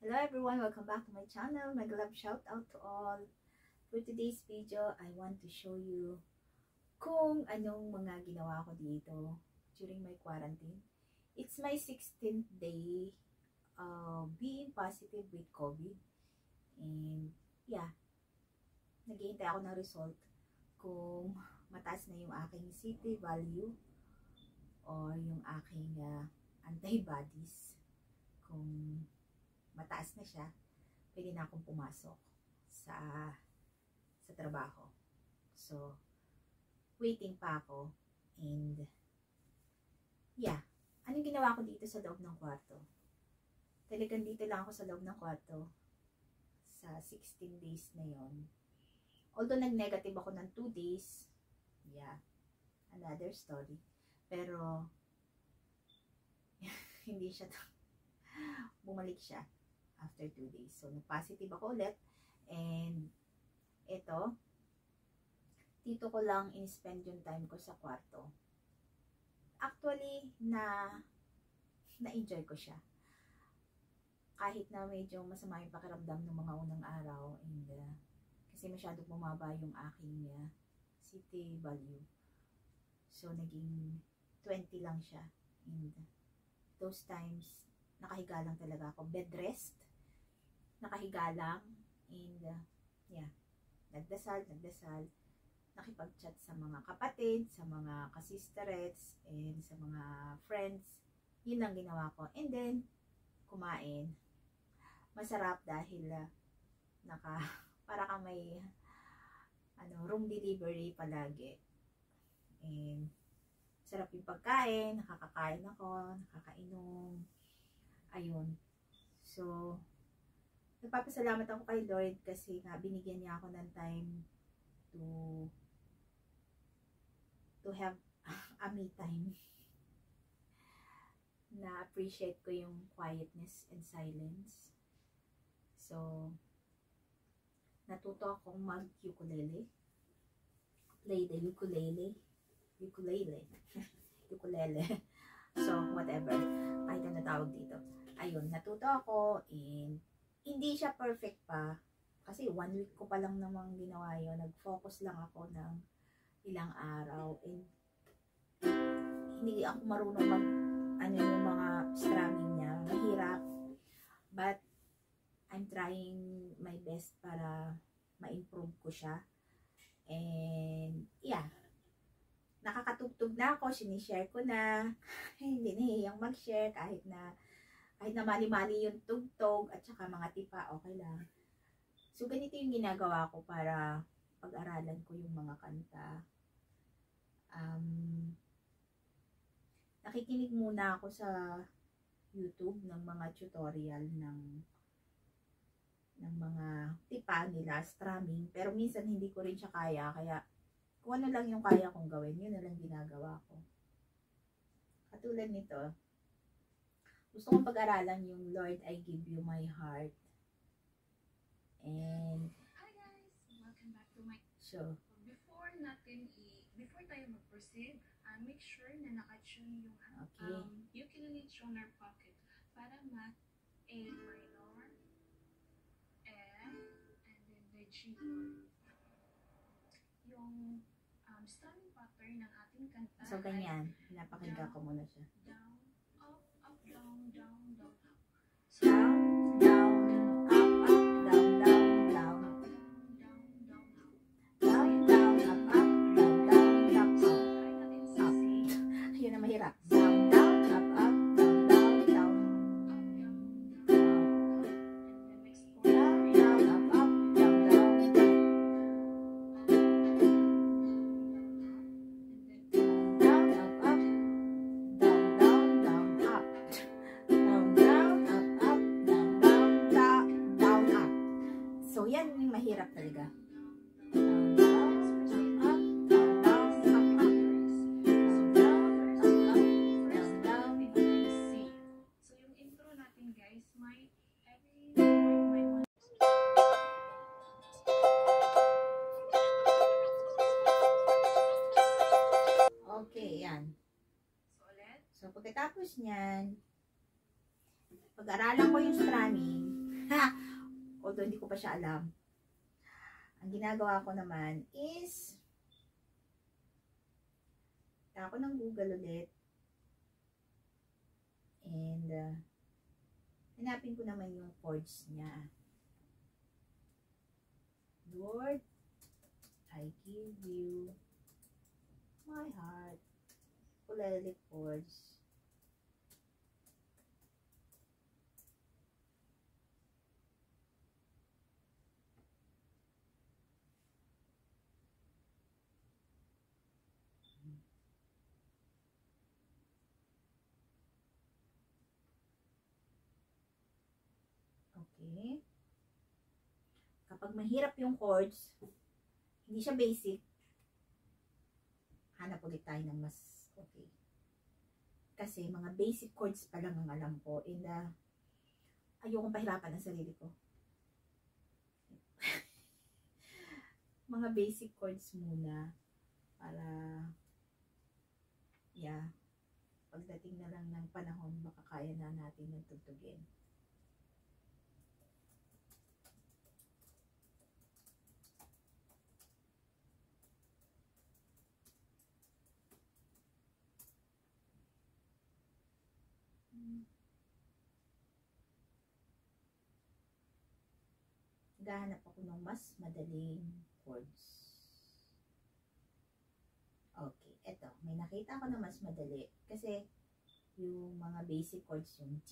Hello everyone, welcome back to my channel. My love shout out to all. For today's video, I want to show you kung anong mga ginawa ko dito during my quarantine. It's my 16th day being positive with COVID. And yeah, naghihintay ako ng result kung mataas na yung aking city value or yung aking antibodies. Kung mataas na siya, pwede na akong pumasok sa trabaho. So, waiting pa ako. And, yeah. Anong ginawa ko dito sa loob ng kwarto? Talagang dito lang ako sa loob ng kwarto sa 16 days na yon. Although nag-negative ako ng 2 days, yeah, another story. Pero, hindi siya, bumalik siya after 2 days. So, nag-positive ako ulit. And, ito, dito ko lang in-spend yung time ko sa kwarto. Actually, na-enjoy ko siya. Kahit na medyo masama yung pakiramdam ng mga unang araw. And, kasi masyadong bumaba yung aking city value. So, naging 20 lang siya. And, those times, nakahiga lang talaga ako. Bed rest. Nakahiga lang. And, yeah. Nagdasal. Nakipag-chat sa mga kapatid, sa mga kasisterets, and sa mga friends. Yun lang ginawa ko. And then, kumain. Masarap dahil para ka may room delivery palagi. And, sarap yung pagkain, nakakakain ako, nakakainom. Ayun. So, nagpapasalamat ako kay Lord kasi binigyan niya ako ng time to have a me time. Na-appreciate ko yung quietness and silence. So, natuto akong mag-ukulele. Play the ukulele. Ukulele. So, whatever. Kahit ano tawag dito. Ayun, natuto ako and hindi siya perfect pa. Kasi 1 week ko pa lang namang ginawa yun. Nag-focus lang ako ng ilang araw. And hindi ako marunong yung mga strumming niya. Mahirap. But, I'm trying my best para ma-improve ko siya. And, yeah. Nakakatugtog na ako. Sinishare ko na. Hindi nahihiyang mag-share kahit na mali-mali yung tugtog at saka mga tipa, okay lang. So, ganito yung ginagawa ko para pag-aralan ko yung mga kanta. Nakikinig muna ako sa YouTube ng mga tutorial ng mga tipa nila, strumming. Pero minsan hindi ko rin siya kaya. Kaya, kung ano lang yung kaya kong gawin, yun na lang ginagawa ko. Katulad nito, gusto kong pag-aralan yung Lord, I give you my heart. And, hi guys! Welcome back to my show. Before tayo mag-proceed, make sure na naka-tune yung ukulele tuner pocket para ma-A minor, F, and then the G chord. Yung strumming pattern ng ating kanta. So, ganyan. Napakinggan ko muna siya. Down, up, up, down, down, down, up. So, Down, down, up, up, down, down, down. Down, down, up, up, down, down, up, up. Yun na mahirap. Down, down, up, up, down, down, down. Down, down, up, up, down, down, down. Down, up, up, down, down, down, up. Down, down, up, up, down, down, down, up. So, yan yung mahirap talaga. Okay, yan. So, pagkatapos niyan, pag-aralan ko yung strumming, Although hindi ko pa siya alam. Ang ginagawa ko naman is ako ng Google ulit. And hanapin ko naman yung chords niya. Lord, I give you my heart. Ukulele chords. Okay. Kapag mahirap yung chords, hindi siya basic, hanap ulit tayo ng mas okay. Kasi mga basic chords pa lang ang alam ko. And ayokong pahirapan ang sarili ko. Mga basic chords muna para pagdating na lang ng panahon, baka kaya na natin ng tugtugin. Naghahanap ako ng mas madaling chords. Okay, eto. May nakita ako na mas madali. Kasi, yung mga basic chords, yung G,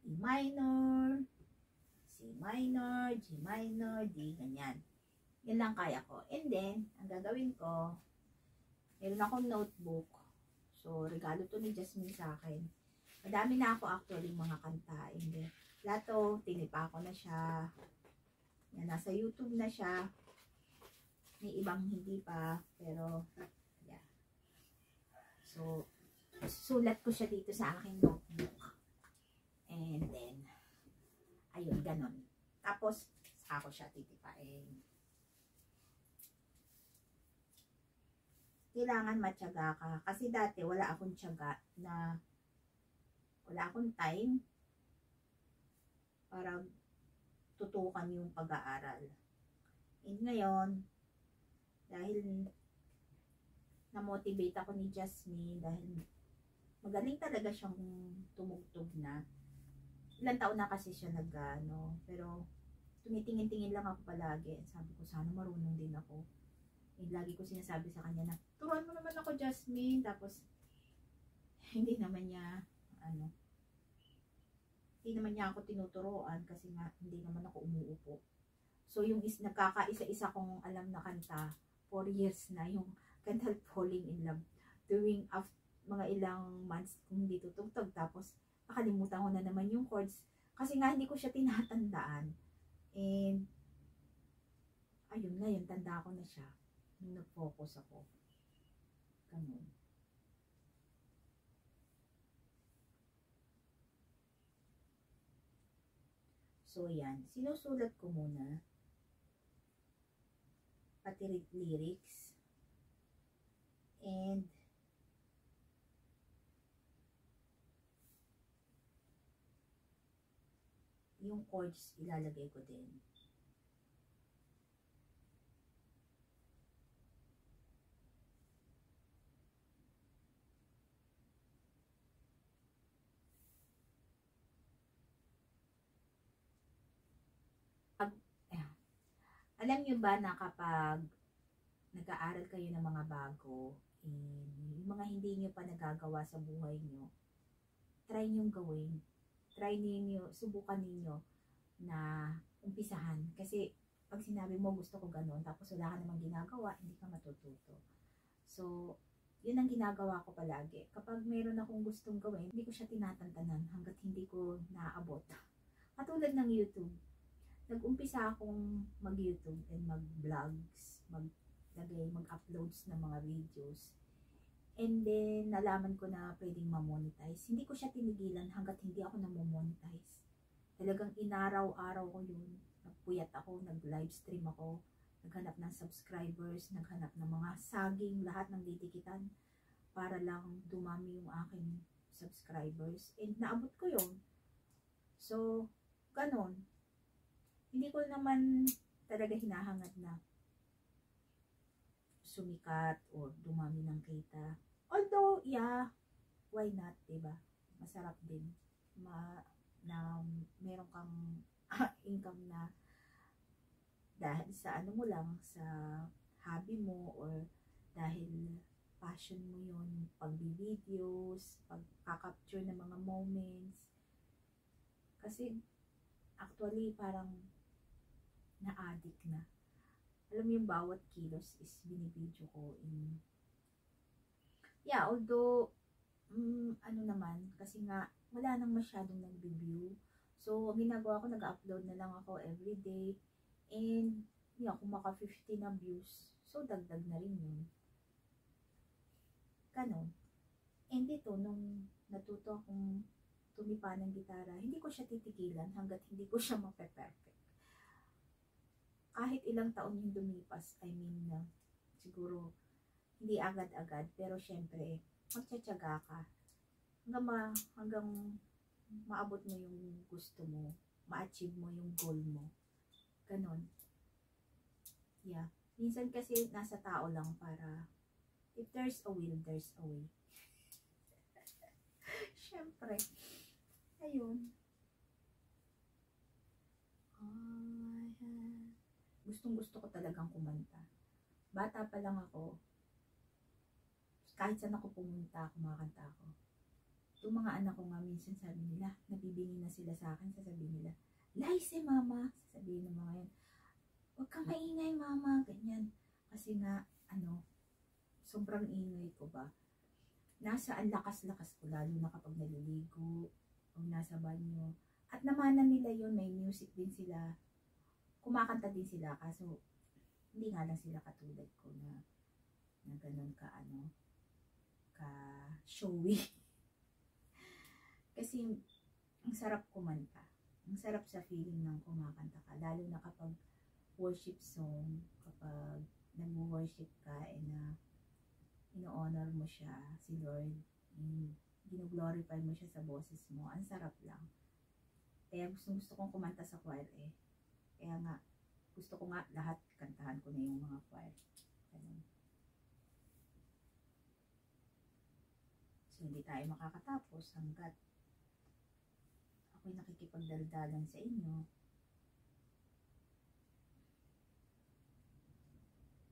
E minor, C minor, G minor, D, ganyan. Yan lang kaya ko. And then, ang gagawin ko, meron akong notebook. So, regalo to ni Jasmine sa akin. Madami na ako actually mga kanta. And then, lahat to, tinipa ko na siya. Yan, nasa YouTube na siya. May ibang hindi pa. Pero, yeah. So, sulat ko siya dito sa aking notebook. And then, ayun, ganon. Tapos, saka ko siya titipain. Kailangan matyaga ka. Kasi dati, wala akong tiyaga na wala akong time para tutukan yung pag-aaral. And ngayon, dahil na-motivate ako ni Jasmine, dahil magaling talaga siyang tumugtog na. Ilang taon na kasi siya pero tumitingin-tingin lang ako palagi. Sabi ko, sana marunong din ako. And lagi ko sinasabi sa kanya na, turuan mo naman ako, Jasmine. Tapos, hindi naman niya, hindi naman niya ako tinuturuan kasi nga hindi naman ako umuupo. So yung nagkakaisa-isa kong alam na kanta, 4 years na yung kanta Falling in Love. During mga ilang months kung hindi tutugtog, tapos nakalimutan ko na naman yung chords kasi nga hindi ko siya tinatandaan. And ayun, ngayon tanda ko na siya nung nag-focus ako. Ganun. So, yan. Sinusulat ko muna. Pati lyrics. And, yung chords, ilalagay ko din. Alam nyo ba na kapag nag-aaral kayo ng mga bago, yung mga hindi nyo pa nagagawa sa buhay nyo, try nyo gawin. Try niyo, subukan niyo na umpisahan. Kasi pag sinabi mo gusto ko ganun, tapos wala ka namang ginagawa, hindi ka matututo. So, yun ang ginagawa ko palagi. Kapag meron akong gustong gawin, hindi ko siya tinatantanan hanggat hindi ko naaabot. Katulad ng YouTube. Nag-umpisa akong mag-YouTube and mag-vlogs, mag-uploads ng mga videos. And then, nalaman ko na pwedeng ma-monetize. Hindi ko siya tinigilan hanggat hindi ako na-monetize. Talagang inaraw-araw ko yun. Nagpuyat ako, nag-livestream ako, naghanap ng subscribers, naghanap ng mga saging, lahat ng ditikitan para lang dumami yung aking subscribers. And naabot ko yun. So, ganon. Hindi ko naman talaga hinahangad na sumikat or dumami ng kita. Although, yeah, why not, diba? Masarap din na meron kang income na dahil sa ano mo lang, sa hobby mo, or dahil passion mo yun, pag-videos, pagka-capture ng mga moments. Kasi actually parang na-addict na. Alam mo yung bawat kilos is binibidyo ko in, yeah, although ano naman, kasi nga wala nang masyadong nag-review. So, ang ginagawa ko, nag-upload na lang ako everyday. And, yeah, kung maka 50 na views, so dagdag na rin yun. Ganon. And dito, nung natuto akong tumipa ng gitara, hindi ko siya titigilan hanggat hindi ko siya mape-perfect. Kahit ilang taon yung lumipas, I mean, siguro, hindi agad-agad, pero syempre, magtsatsaga ka. Hanggang maabot mo yung gusto mo, ma-achieve mo yung goal mo. Ganon. Yeah. Minsan kasi nasa tao lang para, if there's a will, there's a way. Syempre. Ayun. Gustong gusto ko talagang kumanta. Bata pa lang ako, kahit saan ako pumunta, kumakanta ako. Yung mga anak ko nga minsan sabi nila, nabibingin na sila sa akin, sasabihin nila, Laise mama, sasabihin ng mga yun, huwag kang maingay mama, ganyan. Kasi nga, sobrang ingay ko ba. Nasa ang lakas-lakas ko, lalo na kapag naliligo, o nasa banyo. At namana nila yun, may music din sila, kumakanta din sila, kaso hindi nga lang sila katulad ko na ganun ka showy. Kasi ang sarap kumanta. Ang sarap sa feeling ng kumakanta ka. Lalo na kapag worship song, kapag nag-worship ka na ino-honor mo siya, si Lord, gino-glorify mo siya sa boses mo. Ang sarap lang. Kaya gusto kong kumanta sa choir eh. Kaya nga, gusto ko nga lahat kantahan ko na yung mga choir. Ganun. So, hindi tayo makakatapos hanggat ako'y nakikipagdaldalan sa inyo.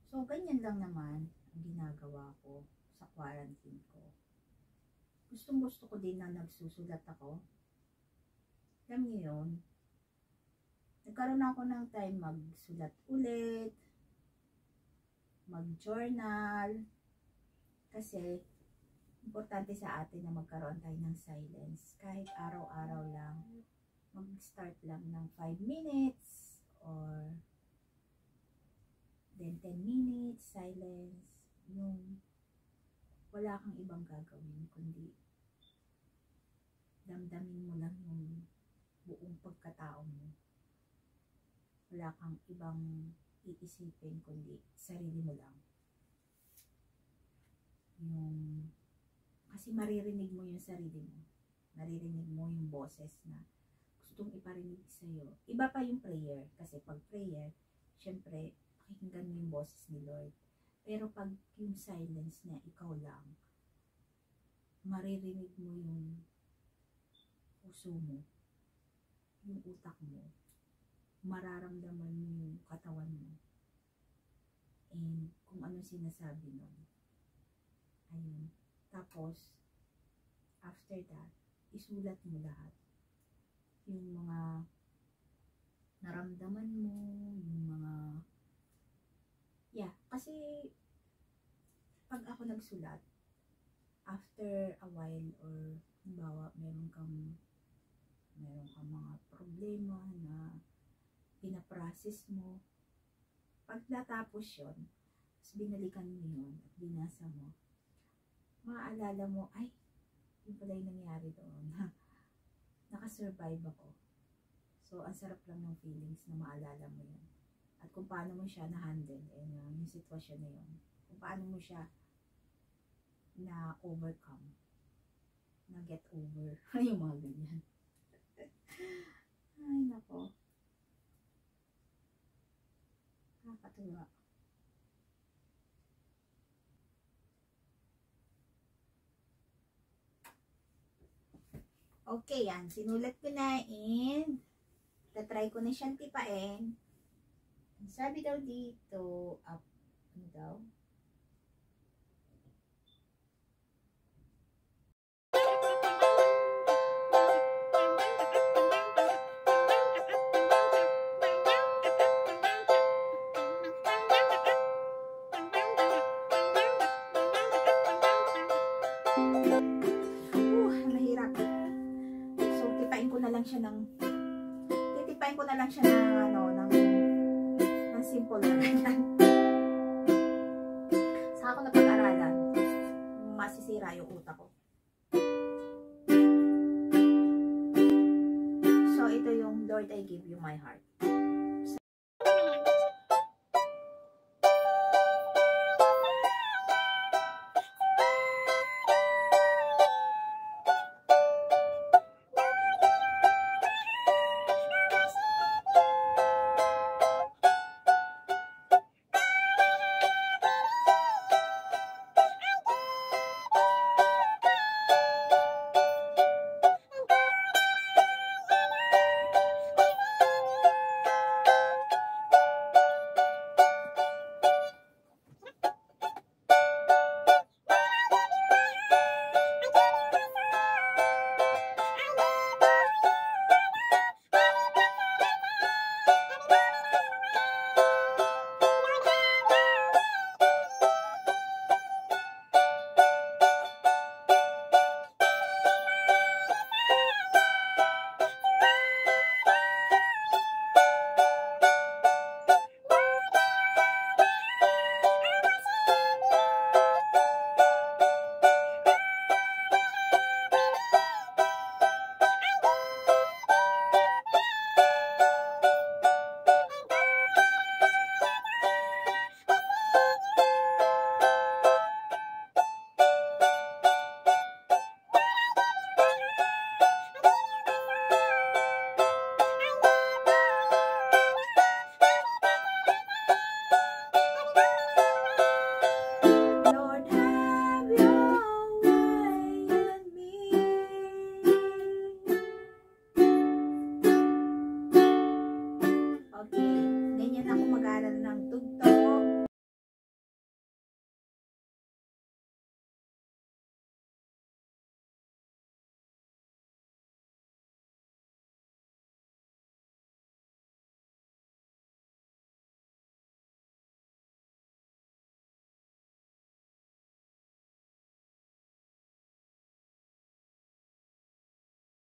So, ganyan lang naman ang ginagawa ko sa quarantine ko. Gustong-gusto ko din na nagsusulat ako. Alam niyo yun? Nagkaroon ako ng time magsulat ulit, mag-journal, kasi importante sa atin na magkaroon tayo ng silence. Kahit araw-araw lang, mag-start lang ng 5 minutes or then 10 minutes silence. Yung wala kang ibang gagawin kundi damdamin mo lang yung buong pagkatao mo. Wala kang ibang iisipin kundi sarili mo lang. Kasi maririnig mo yung sarili mo. Naririnig mo yung boses na gustong iparinig sa'yo. Iba pa yung prayer. Kasi pag prayer, syempre, pakinggan mo yung boses ni Lord. Pero pag yung silence niya, ikaw lang, maririnig mo yung puso mo, yung utak mo, mararamdaman mo yung katawan mo, and kung ano sinasabi nun. Ayun. Tapos, after that, isulat mo lahat. Yung mga naramdaman mo, yung mga, kasi pag ako nagsulat, after a while, or halimbawa, meron kang mga problema na pinaprocess mo, pag natapos yun, tapos binalikan mo yun, at binasa mo, maaalala mo, ay, yun pala yung nangyari doon. Nakasurvive ako. So, ang sarap lang ng feelings na maalala mo yun. At kung paano mo siya na-handle, yung sitwasyon na yun. Kung paano mo siya na-overcome, na-get over. Yung mga ganyan. Ay, nako. Nakakatuwa. Okay, yan. Sinulat ko na and tatry ko na siyang tipain. Sabi daw dito, up, ano daw? Mahirap. So, tipain ko na lang siya ng ano, ng simple na ganyan. Saka ako napag-aralan, masisira yung utak ko. So, ito yung Lord, I give you my heart.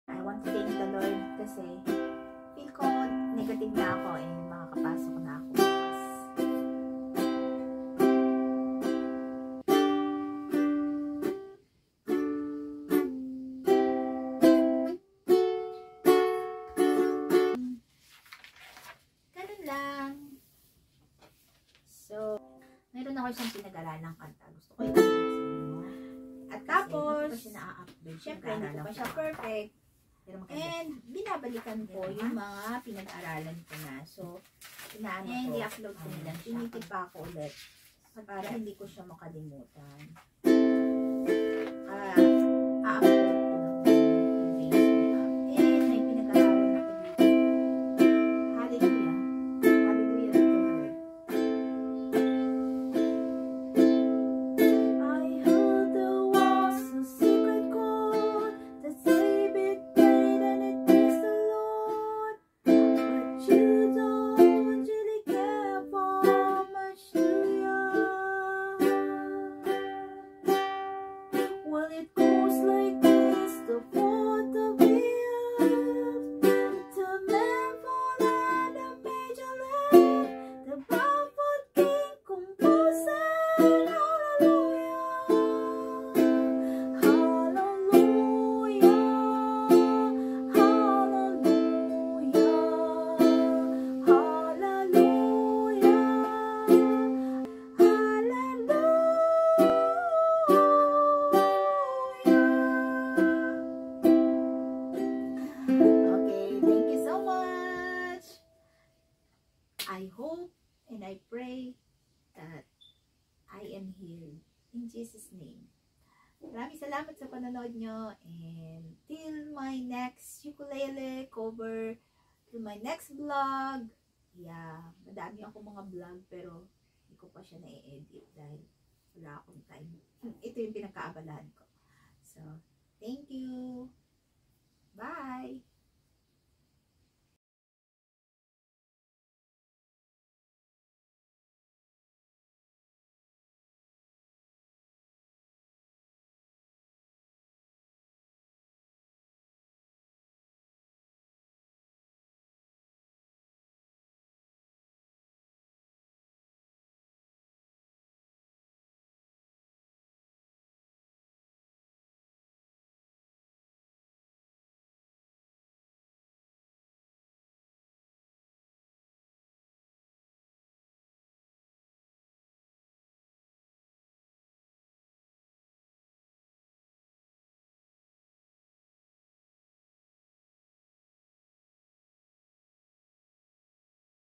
I want to thank the Lord kasi feel ko negative na ako and makakapasok na ako bukas. Ganun lang. So, meron ako isang pinag-aralan ng kanta. Gusto ko yung at tapos, syempre, hindi ko pa siya perfect. And, binabalikan ko yung mga pinag-aralan ko na. So, inaano ko. And, i-upload ko nila. Tinitipa ko ulit. Para hindi ko siya makalimutan. A-upload ko lang yung Facebook. And, may pinag-aralan ako dito. Hallelujah. Hallelujah to the Lord. I heard there was a secret chord that saved it. I hope And I pray that I am healed. In Jesus' name. Maraming salamat sa panonood nyo. And till my next ukulele cover, till my next vlog. Yeah, madami ako mga vlog pero hindi ko pa siya na-edit dahil wala akong time. Ito yung pinagkaabalahan ko. So, thank you. Bye!